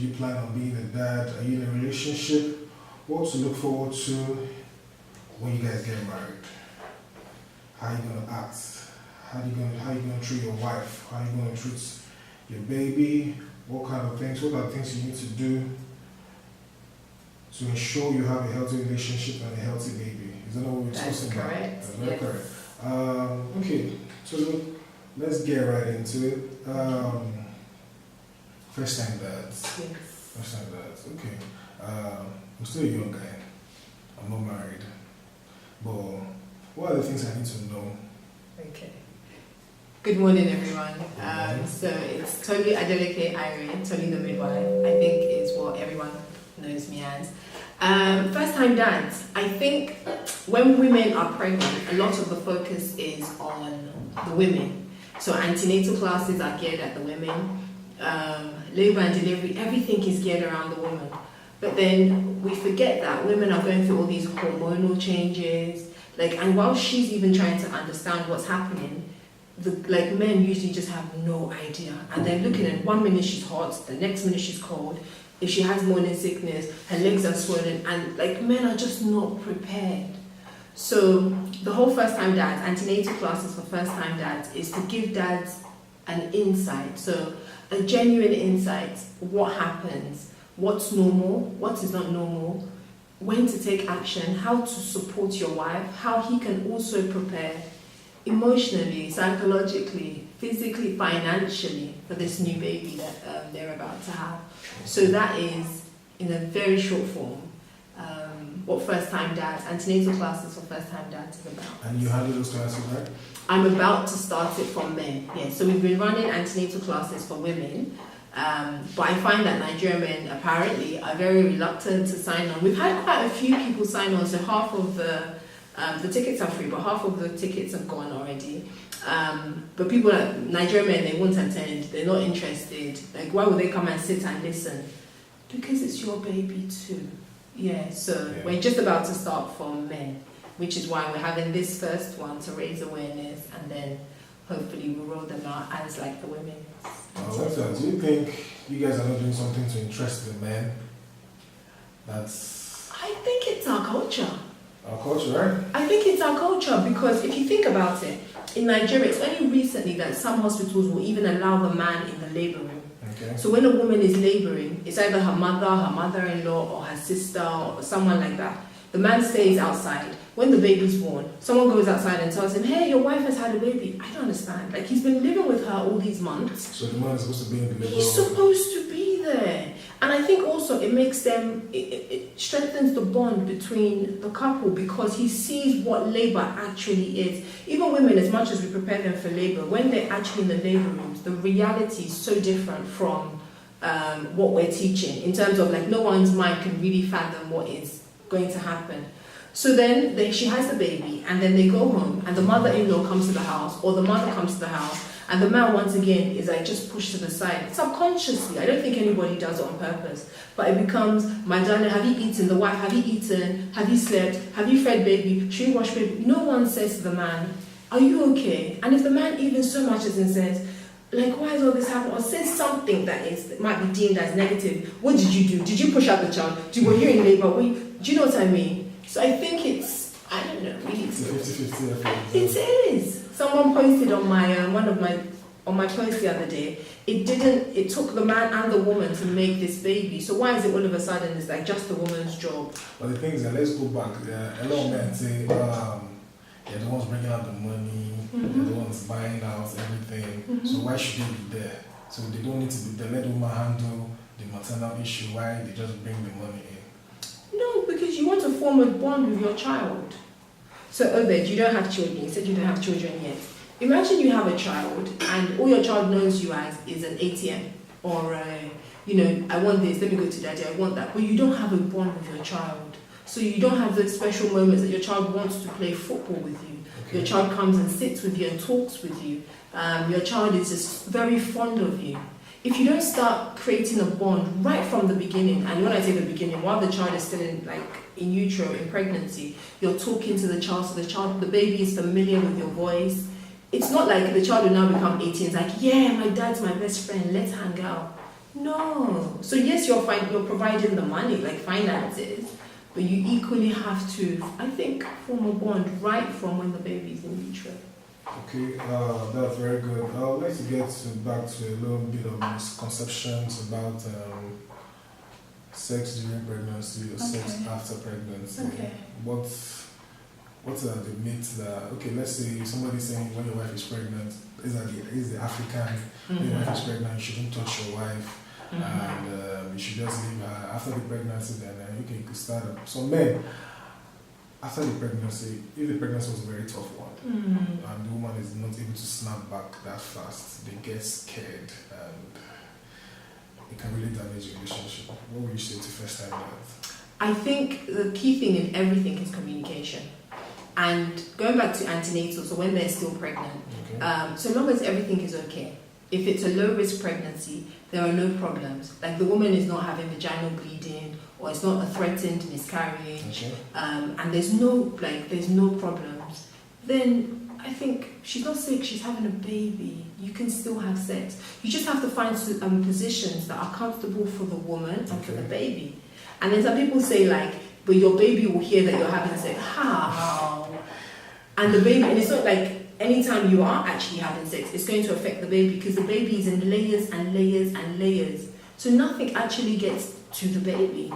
you plan on being a dad? Are you in a relationship? What to look forward to when you guys get married? How are you gonna act? How are you gonna treat your wife? How are you gonna treat your baby? What kind of things? What are the things you need to do to ensure you have a healthy relationship and a healthy baby? Is that what we're discussing about? Correct. That's very correct. Okay, so let's get right into it. First time dads. Yes. First time dads. Okay. I'm still a young guy. I'm not married. But what are the things I need to know? Okay. Good morning, everyone. So it's Tolu Adeleke Irene, Tolu the midwife, I think is what everyone knows me as. First time dads. I think when women are pregnant, a lot of the focus is on the women. So antenatal classes are geared at the women. Labor and delivery, everything is geared around the woman. But then we forget that women are going through all these hormonal changes. And while she's even trying to understand what's happening, men usually just have no idea. And they're looking at 1 minute she's hot, the next minute she's cold. If she has morning sickness, her legs are swollen, and men are just not prepared. So the whole first time dads, antenatal classes for first time dads, is to give dads an insight. So a genuine insight, what happens, what's normal, what is not normal, when to take action, how to support your wife, how he can also prepare emotionally, psychologically, physically, financially for this new baby that they're about to have. So that is, in a very short form, what first time dads, antenatal classes for first time dads is about. And you handle those classes, right? I'm about to start it for men, yes. So we've been running antenatal classes for women, but I find that Nigerian men apparently are very reluctant to sign on. We've had quite a few people sign on, so half of the tickets are free, but half of the tickets have gone already. But people like Nigerian men, they won't attend, they're not interested. Why would they come and sit and listen? Because it's your baby too. Yeah, so we're just about to start for men, which is why we're having this first one to raise awareness, and then hopefully we'll roll them out as the women. Do you think you guys are not doing something to interest the men? I think it's our culture. Our culture, right? I think it's our culture, because if you think about it, in Nigeria, it's only recently that some hospitals will even allow the man in the labour room. Okay. So when a woman is labouring, it's either her mother, her mother-in-law, or her sister, or someone like that. The man stays outside. When the baby's born, someone goes outside and tells him, hey, your wife has had a baby. I don't understand. He's been living with her all these months. So the man is supposed to be in the labour room? He's supposed to be there. And I think also it makes them, it strengthens the bond between the couple, because he sees what labour actually is. Even women, as much as we prepare them for labour, when they're actually in the labour rooms, the reality is so different from what we're teaching, in terms of no one's mind can really fathom what is going to happen. So then she has the baby, and then they go home, and the mother-in-law comes to the house, or the mother comes to the house, and the man once again is just pushed to the side. Subconsciously, I don't think anybody does it on purpose, but it becomes, my darling, have you eaten? The wife, have you eaten? Have you slept? Have you fed baby? Should you wash baby? No one says to the man, are you okay? And if the man even so much as in says, why is all this happening? Or says something that might be deemed as negative. What did you do? Did you push out the child? Were you in labor? Do you know what I mean? So I think it's, I don't know, really. It's a 50-50. It is. Someone posted on my on my post the other day. It took the man and the woman to make this baby. So why is it all of a sudden it's just the woman's job? But the thing is that, let's go back. A lot of men say, they're the ones bringing out the money, they're the ones buying out everything. So why should they be there? So they don't need to be there. Let the woman handle the maternal issue. Why they just bring the money in? No, because you want to form a bond with your child. So Obed, you don't have children. You said you don't have children yet. Imagine you have a child and all your child knows you as is an ATM, or I want this, let me go to daddy, I want that. But you don't have a bond with your child. So you don't have those special moments that your child wants to play football with you. Okay. Your child comes and sits with you and talks with you. Your child is just very fond of you. If you don't start creating a bond right from the beginning, and when I say the beginning, while the child is still in utero, in pregnancy, you're talking to the child, so the baby is familiar with your voice. It's not like the child will now become 18, it's yeah, my dad's my best friend, let's hang out. No. So yes, you're providing the money, like finances, but you equally have to, I think, form a bond right from when the baby's in utero. Okay, that's very good. I would like to get back to a little bit of misconceptions about sex during pregnancy or sex after pregnancy. Okay. What are the myths that, okay, let's say somebody's saying when your wife is pregnant, is the African, when your wife is pregnant, you shouldn't touch your wife, and you should just leave her. After the pregnancy, then you can start up. So men, after the pregnancy, if the pregnancy was a very tough one, and the woman is not able to snap back that fast, they get scared, and it can really damage your relationship. What would you say to first time dads? I think the key thing in everything is communication. And going back to antenatal, so when they're still pregnant, so long as everything is okay, if it's a low-risk pregnancy, there are no problems. Like the woman is not having vaginal bleeding, or it's not a threatened miscarriage, and there's no problems, then I think she's not sick, she's having a baby. You can still have sex. You just have to find positions that are comfortable for the woman and for the baby. And then some people say like, but your baby will hear that you're having sex. How? And the baby, and it's not like anytime you are actually having sex, it's going to affect the baby because the baby is in layers and layers and layers. So nothing actually gets to the baby.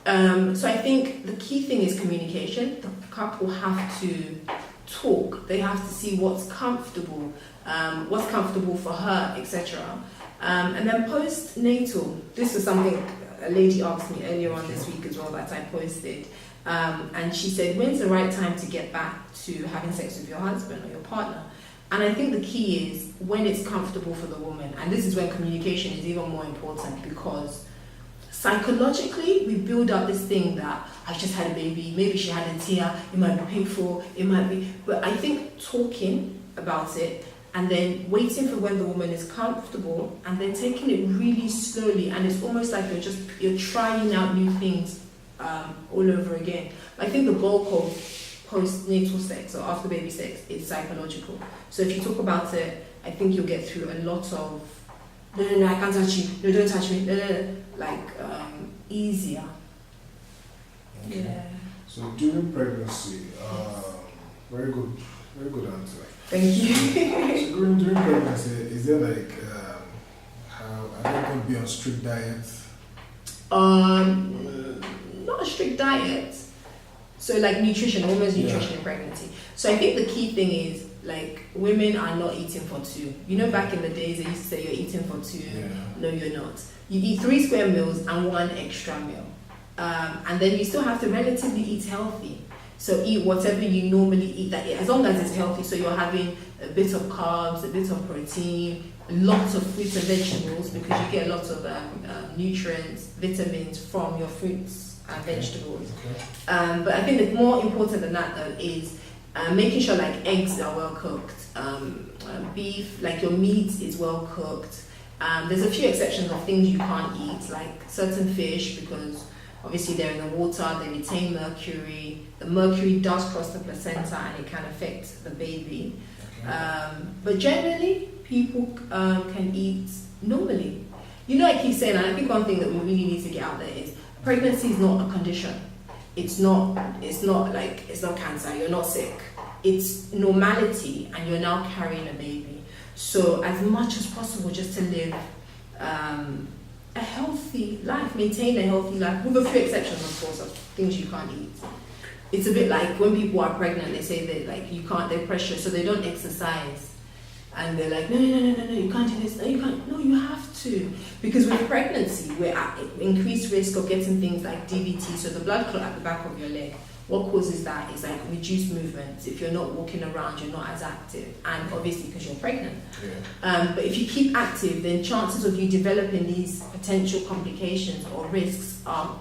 So I think the key thing is communication. The couple have to talk. They have to see what's comfortable for her, etc. And then postnatal, this is something a lady asked me earlier on this week as well that I posted. And she said, when's the right time to get back to having sex with your husband or your partner? And I think the key is when it's comfortable for the woman. And this is when communication is even more important, because psychologically we build up this thing that I've just had a baby, maybe she had a tear, it might be painful, it might be, but I think talking about it and then waiting for when the woman is comfortable and then taking it really slowly, and it's almost like you're trying out new things all over again. I think the bulk of postnatal sex or after baby sex is psychological. So if you talk about it, I think you'll get through a lot of no, I can't touch you, no, don't touch me, no, easier. Okay. Yeah. So during pregnancy, very good answer. Thank you. So during pregnancy, is there like are they going to be on strict diets? Not a strict diet. So like nutrition, women's nutrition in pregnancy. So I think the key thing is like women are not eating for two. You know, back in the days they used to say you're eating for two. Yeah. No, you're not. You eat 3 square meals and 1 extra meal. And then you still have to relatively eat healthy. So eat whatever you normally eat, that as long as it's healthy. So you're having a bit of carbs, a bit of protein, lots of fruits and vegetables, because you get a lot of nutrients, vitamins from your fruits and vegetables. Okay. But I think that more important than that though is making sure like eggs are well cooked, beef, like your meat is well cooked. There's a few exceptions of things you can't eat, like certain fish, because obviously they're in the water, they retain mercury. The mercury does cross the placenta and it can affect the baby. Okay. But generally, people can eat normally. You know, I keep saying, and I think one thing that we really need to get out there is pregnancy is not a condition. It's not cancer, you're not sick. It's normality and you're now carrying a baby. So as much as possible, just to live a healthy life, maintain a healthy life, with a few exceptions, of course, of things you can't eat. It's a bit like when people are pregnant, they say that like you can't, they're precious, so they don't exercise. And they're like, no, you can't do this, no, you can't, no, you have to. Because with pregnancy, we're at increased risk of getting things like DVT, so the blood clot at the back of your leg. What causes that is like reduced movements. If you're not walking around, you're not as active, and obviously because you're pregnant. Yeah. But if you keep active, then chances of you developing these potential complications or risks are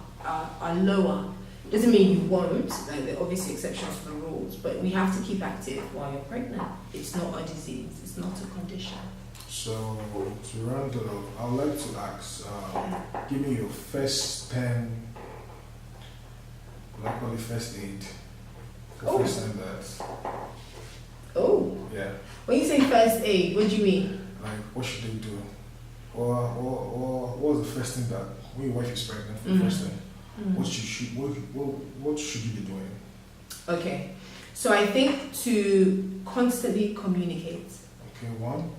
lower. Doesn't mean you won't, like there are obviously exceptions to the rules, but we have to keep active while you're pregnant. It's not a disease, it's not a condition. So, to round it off, I would like to ask, give me your first 10, what I call it first aid, for first time dads. Oh. Yeah. When you say first aid, what do you mean? Like, what should they do? or what was the first thing that when your wife is pregnant for the first thing? What should you be doing? Okay, so I think to constantly communicate. Okay, one.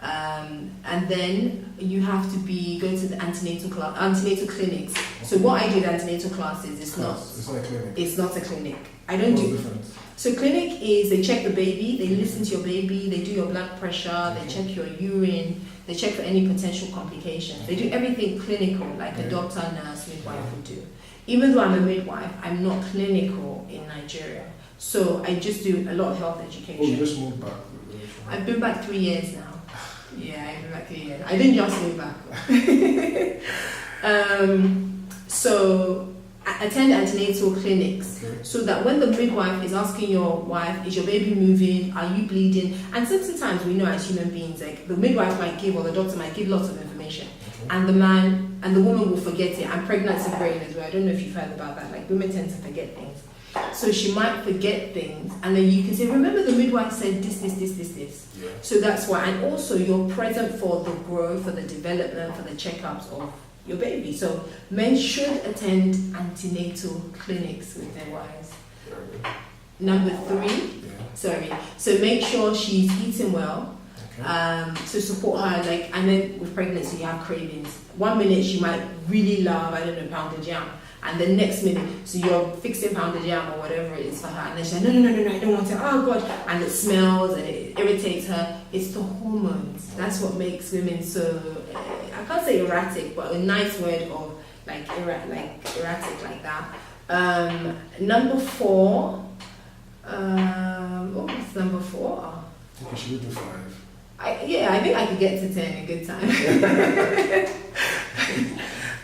And then you have to go to the antenatal clinics. Okay. So what I do at antenatal classes is it's not a clinic. It's not a clinic. I don't do. Difference? So clinic is they check the baby, they listen to your baby, they do your blood pressure, they check your urine, they check for any potential complications. They do everything clinical, like a doctor, nurse, midwife would do. Even though I'm a midwife, I'm not clinical in Nigeria. So I just do a lot of health education. Oh, you just moved back? I've been back 3 years now. Yeah, I've been back 3 years. I didn't just move back. So I attend antenatal clinics so that when the midwife is asking your wife, is your baby moving? Are you bleeding? And sometimes we know as human beings, like the midwife might give or the doctor might give lots of information. And the man and the woman will forget it. And pregnancy brain as well. I don't know if you've heard about that. Like women tend to forget things. So she might forget things, and then you can say, remember the midwife said this. Yeah. So that's why, and also you're present for the growth, for the development, for the checkups of your baby. So men should attend antenatal clinics with their wives. Number 3, so make sure she's eating well. To support her, like, and then with pregnancy you have cravings. 1 minute she might really love, I don't know, pounded yam, and the next minute, so you're fixing pounded yam or whatever it is for her, and then she's like, no, I don't want it, oh god, and it smells and it irritates her. It's the hormones. That's what makes women so, I can't say erratic, but a nice word of like erratic like that. Number 4, what was number 4? Okay, should we do 5? I think I could get to 10 in a good time.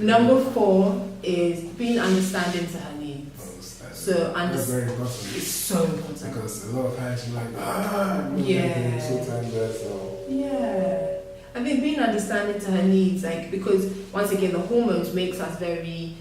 Number 4 is being understanding to her needs. That's very important. It's so important. Because a lot of times you're like, I think being understanding to her needs, like, because once again the hormones makes us very,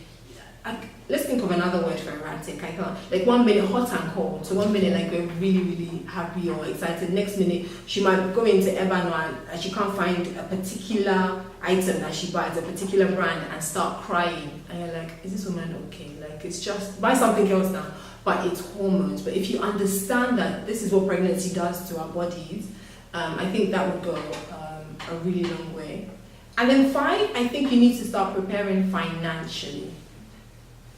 let's think of another word for erratic. I can't, like 1 minute hot and cold. So 1 minute like we're really, really happy or excited. Next minute she might go into Ebano and she can't find a particular item that she buys, a particular brand, and start crying. And you're like, is this woman okay? Like, it's just, buy something else now. But it's hormones. But if you understand that this is what pregnancy does to our bodies, I think that would go a really long way. And then 5, I think you need to start preparing financially.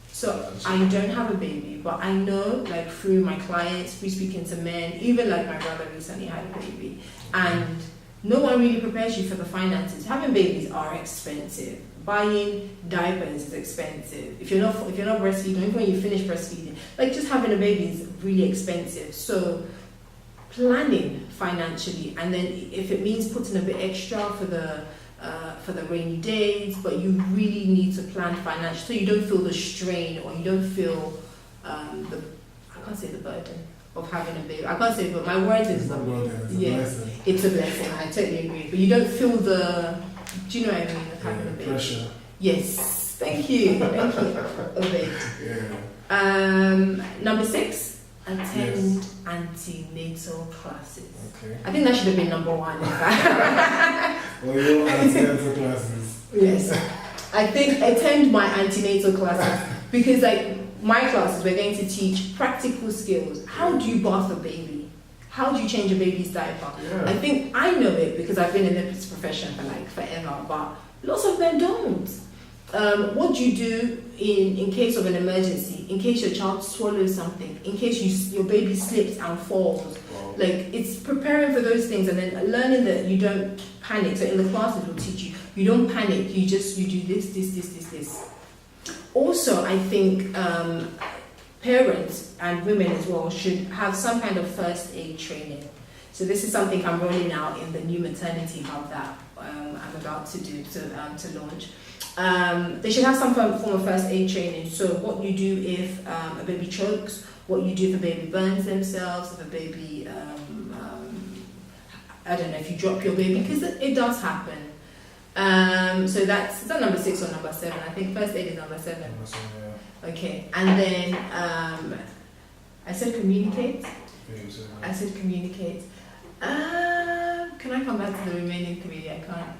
So I don't have a baby, but I know, like, through my clients, through speaking to men, even like my brother recently had a baby, and no one really prepares you for the finances. Having babies are expensive. Buying diapers is expensive. If you're not breastfeeding, even when you finish breastfeeding, like just having a baby is really expensive. So planning financially, and then if it means putting a bit extra for the rainy days, but you really need to plan financially so you don't feel the strain, or you don't feel I can't say the burden of having a baby. I can't say it, but my word is it's a blessing. I totally agree. But you don't feel the, do you know what I mean, of having a baby? Pressure. Yes. Thank you. Of it. Number 6, attend antenatal classes. Okay. I think that should have been number 1. In fact. Well, your antenatal classes. Yes. I think attend my antenatal classes, because like my classes, we're going to teach practical skills. How do you bath a baby? How do you change a baby's diaper? I think I know it because I've been in this profession for like forever, but lots of men don't. What do you do in case of an emergency, in case your child swallows something, in case your baby slips and falls? Like, it's preparing for those things, and then learning that you don't panic. So in the classes we'll teach you don't panic, you do this. Also, I think parents and women as well should have some kind of first aid training. So this is something I'm rolling out in the new maternity hub that I'm about to do, to launch. They should have some form of first aid training. So what you do if a baby chokes, what you do if a baby burns themselves, if a baby, I don't know, if you drop your baby, because it does happen. So that's, is that number 6 or number 7? I think first aid is number 7. Okay, and then I said communicate. Can I come back to the remaining 3? I can't.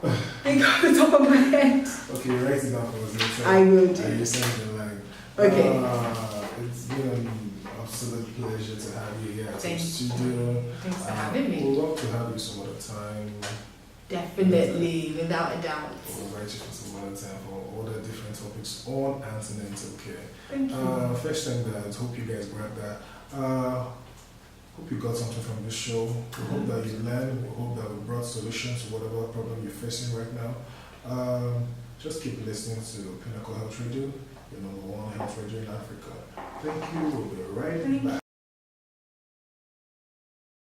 I got the top of my head. Okay, write it down for us later. I will do. And you send the line. Okay. It's been an absolute pleasure to have you here at the Thank you. studio. Thanks for having me. We'd love to have you some other time. Definitely, without a doubt. We'll invite you for some other time for all the different topics on antenatal care. Thank you. First thing, guys, hope you guys grabbed that. Hope you got something from this show. We hope that you learned. We hope that we brought solutions to whatever problem you're facing right now. Just keep listening to Pinnacle Health Radio, your number one health radio in Africa. Thank you. We'll be right back.